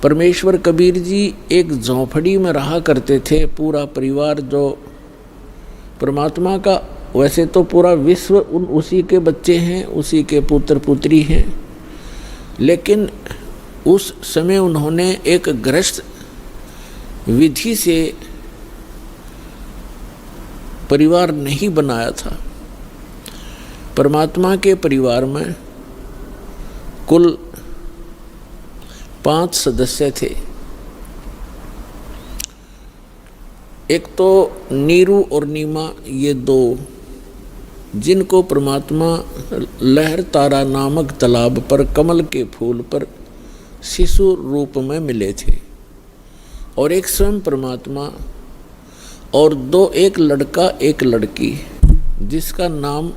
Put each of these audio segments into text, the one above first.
परमेश्वर कबीर जी एक झोंपड़ी में रहा करते थे। पूरा परिवार जो परमात्मा का, वैसे तो पूरा विश्व उसी के बच्चे हैं, उसी के पुत्र पुत्री हैं, लेकिन उस समय उन्होंने एक गृहस्थ विधि से परिवार नहीं बनाया था। परमात्मा के परिवार में कुल 5 सदस्य थे। एक तो नीरू और नीमा, ये 2, जिनको परमात्मा लहर तारा नामक तालाब पर कमल के फूल पर शिशु रूप में मिले थे। और एक स्वयं परमात्मा, और 2, एक लड़का एक लड़की, जिसका नाम,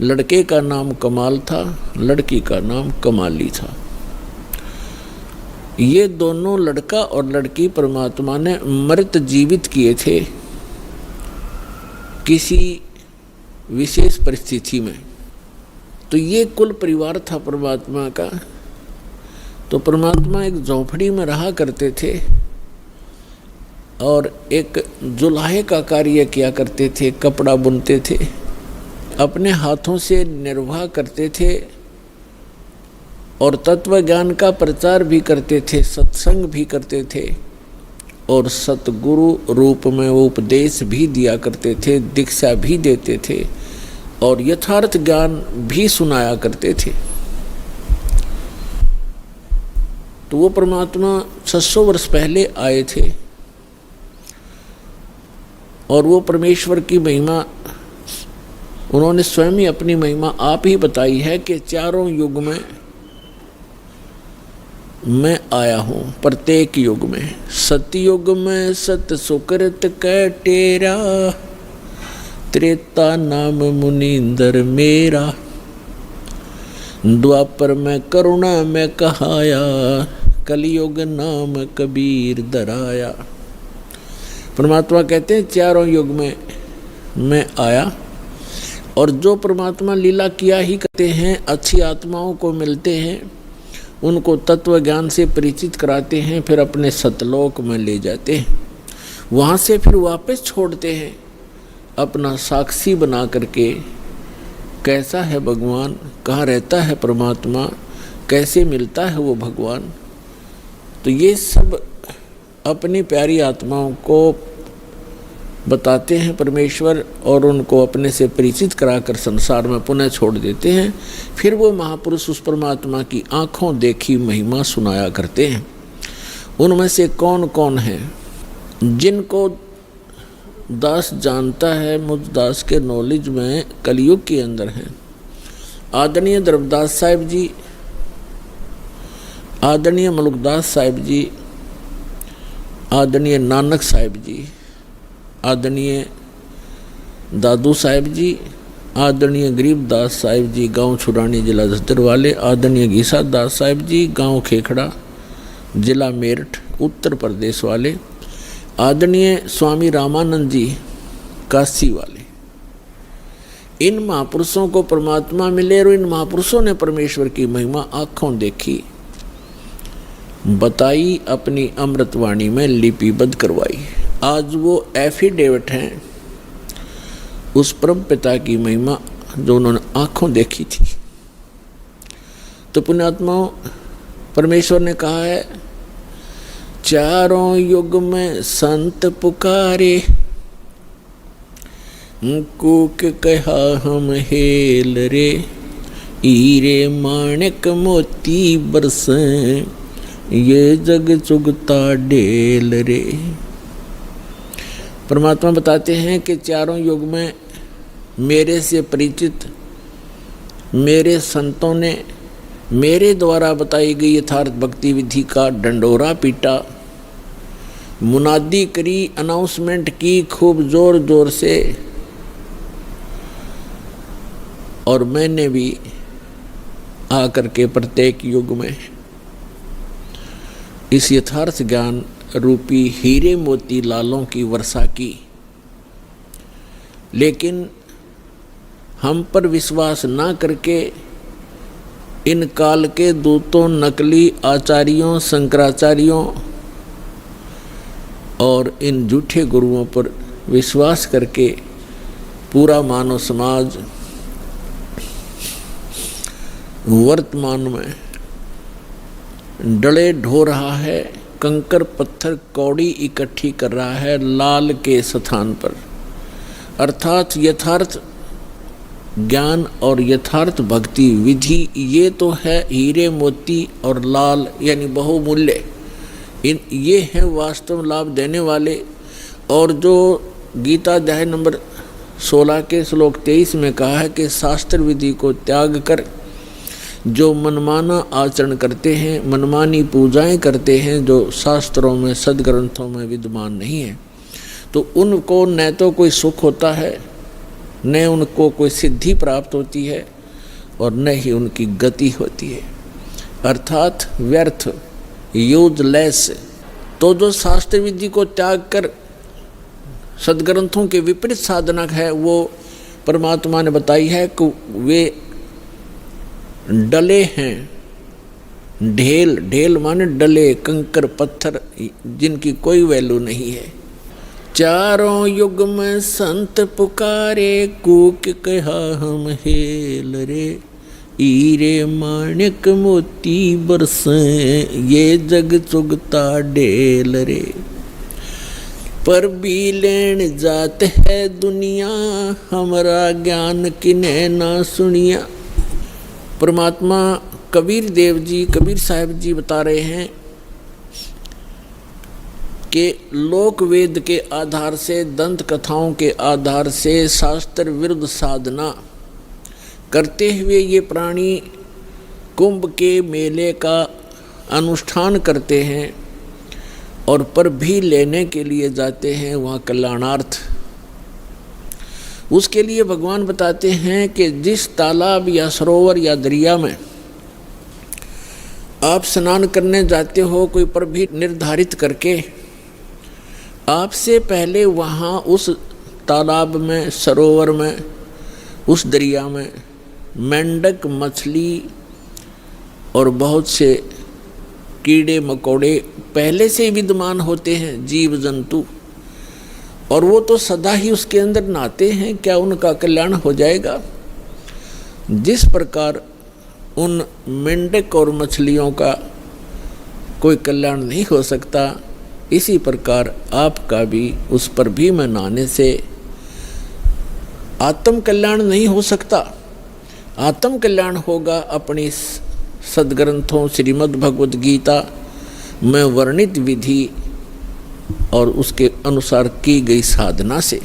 लड़के का नाम कमाल था, लड़की का नाम कमाली था। ये दोनों लड़का और लड़की परमात्मा ने मृत जीवित किए थे किसी विशेष परिस्थिति में। तो ये कुल परिवार था परमात्मा का। तो परमात्मा एक झोंपड़ी में रहा करते थे और एक जुलाहे का कार्य किया करते थे, कपड़ा बुनते थे, अपने हाथों से निर्वाह करते थे और तत्व ज्ञान का प्रचार भी करते थे, सत्संग भी करते थे और सतगुरु रूप में वो उपदेश भी दिया करते थे, दीक्षा भी देते थे और यथार्थ ज्ञान भी सुनाया करते थे। तो वो परमात्मा 600 वर्ष पहले आए थे और वो परमेश्वर की महिमा उन्होंने स्वयं ही अपनी महिमा आप ही बताई है कि चारों युग में मैं आया हूँ। प्रत्येक युग में, सतयुग में सत सुकृत कै टेरा, त्रेता नाम मुनींदर मेरा, द्वापर में करुणा में कहाया, कलयुग नाम कबीर दराया। परमात्मा कहते हैं चारों युग में मैं आया और जो परमात्मा लीला किया ही करते हैं, अच्छी आत्माओं को मिलते हैं, उनको तत्व ज्ञान से परिचित कराते हैं, फिर अपने सतलोक में ले जाते हैं, वहाँ से फिर वापस छोड़ते हैं अपना साक्षी बना करके। कैसा है भगवान, कहाँ रहता है परमात्मा, कैसे मिलता है वो भगवान। तो ये सब अपनी प्यारी आत्माओं को बताते हैं परमेश्वर और उनको अपने से परिचित कराकर संसार में पुनः छोड़ देते हैं। फिर वो महापुरुष उस परमात्मा की आँखों देखी महिमा सुनाया करते हैं। उनमें से कौन कौन है जिनको दास जानता है, मुझ दास के नॉलेज में कलयुग के अंदर हैं। आदरणीय द्रवदास साहिब जी, आदरणीय मलुकदास साहिब जी, आदरणीय नानक साहिब जी, आदरणीय दादू साहिब जी, आदरणीय गरीबदास साहिब जी गांव छुरानी जिला झज्जर वाले, आदरणीय घीसा दास साहिब जी गांव खेखड़ा जिला मेरठ उत्तर प्रदेश वाले, आदरणीय स्वामी रामानंद जी काशी वाले। इन महापुरुषों को परमात्मा मिले और इन महापुरुषों ने परमेश्वर की महिमा आँखों देखी, बताई, अपनी अमृतवाणी में लिपिबद्ध करवाई। आज वो एफिडेविट हैं उस परम पिता की महिमा जो उन्होंने आँखों देखी थी। तो पुण्यात्माओं, परमेश्वर ने कहा है चारों युग में संत पुकारे, कूक कहा हम हेल रे, हीरे माणिक मोती बरसें, ये जग चुगता डेल रे। परमात्मा बताते हैं कि चारों युग में मेरे से परिचित मेरे संतों ने मेरे द्वारा बताई गई यथार्थ भक्ति विधि का डंडोरा पीटा, मुनादी करी, अनाउंसमेंट की खूब जोर जोर से, और मैंने भी आकर के प्रत्येक युग में इस यथार्थ ज्ञान रूपी हीरे मोती लालों की वर्षा की। लेकिन हम पर विश्वास ना करके इन काल के दूतों, नकली आचार्यों, शंकराचार्यों और इन झूठे गुरुओं पर विश्वास करके पूरा मानव समाज वर्तमान में डले ढो रहा है, कंकर पत्थर कौड़ी इकट्ठी कर रहा है लाल के स्थान पर। अर्थात यथार्थ ज्ञान और यथार्थ भक्ति विधि ये तो है हीरे मोती और लाल यानी बहुमूल्य, ये हैं वास्तव लाभ देने वाले। और जो गीता अध्याय नंबर 16 के श्लोक 23 में कहा है कि शास्त्र विधि को त्याग कर जो मनमाना आचरण करते हैं, मनमानी पूजाएं करते हैं जो शास्त्रों में सदग्रंथों में विद्यमान नहीं है, तो उनको न तो कोई सुख होता है, न उनको कोई सिद्धि प्राप्त होती है और न ही उनकी गति होती है, अर्थात व्यर्थ, यूजलेस। तो जो शास्त्र विधि को त्याग कर सदग्रंथों के विपरीत साधना है वो परमात्मा ने बताई है कि वे डले हैं, ढेल, ढेल माने डले, कंकर पत्थर जिनकी कोई वैल्यू नहीं है। चारों युग में संत पुकारे, कूक कहा हम हेल रे, हीरे माणिक मोती बरसे, ये जग चुगता ढेल रे। पर भी लेन जात है दुनिया, हमारा ज्ञान किने ना सुनिया। परमात्मा कबीर देव जी, कबीर साहब जी बता रहे हैं कि लोक वेद के आधार से, दंत कथाओं के आधार से शास्त्र विरुद्ध साधना करते हुए ये प्राणी कुंभ के मेले का अनुष्ठान करते हैं और पर भी लेने के लिए जाते हैं वहाँ कल्याणार्थ। उसके लिए भगवान बताते हैं कि जिस तालाब या सरोवर या दरिया में आप स्नान करने जाते हो कोई पर भी निर्धारित करके, आपसे पहले वहाँ उस तालाब में, सरोवर में, उस दरिया में मेंढक, मछली और बहुत से कीड़े मकोड़े पहले से विद्यमान होते हैं, जीव जंतु, और वो तो सदा ही उसके अंदर नहाते हैं, क्या उनका कल्याण हो जाएगा? जिस प्रकार उन मेंढक और मछलियों का कोई कल्याण नहीं हो सकता, इसी प्रकार आपका भी उस पर भी में नहाने से आत्म कल्याण नहीं हो सकता। आत्म कल्याण होगा अपनी सदग्रंथों श्रीमद् भगवद गीता में वर्णित विधि और उसके अनुसार की गई साधना से।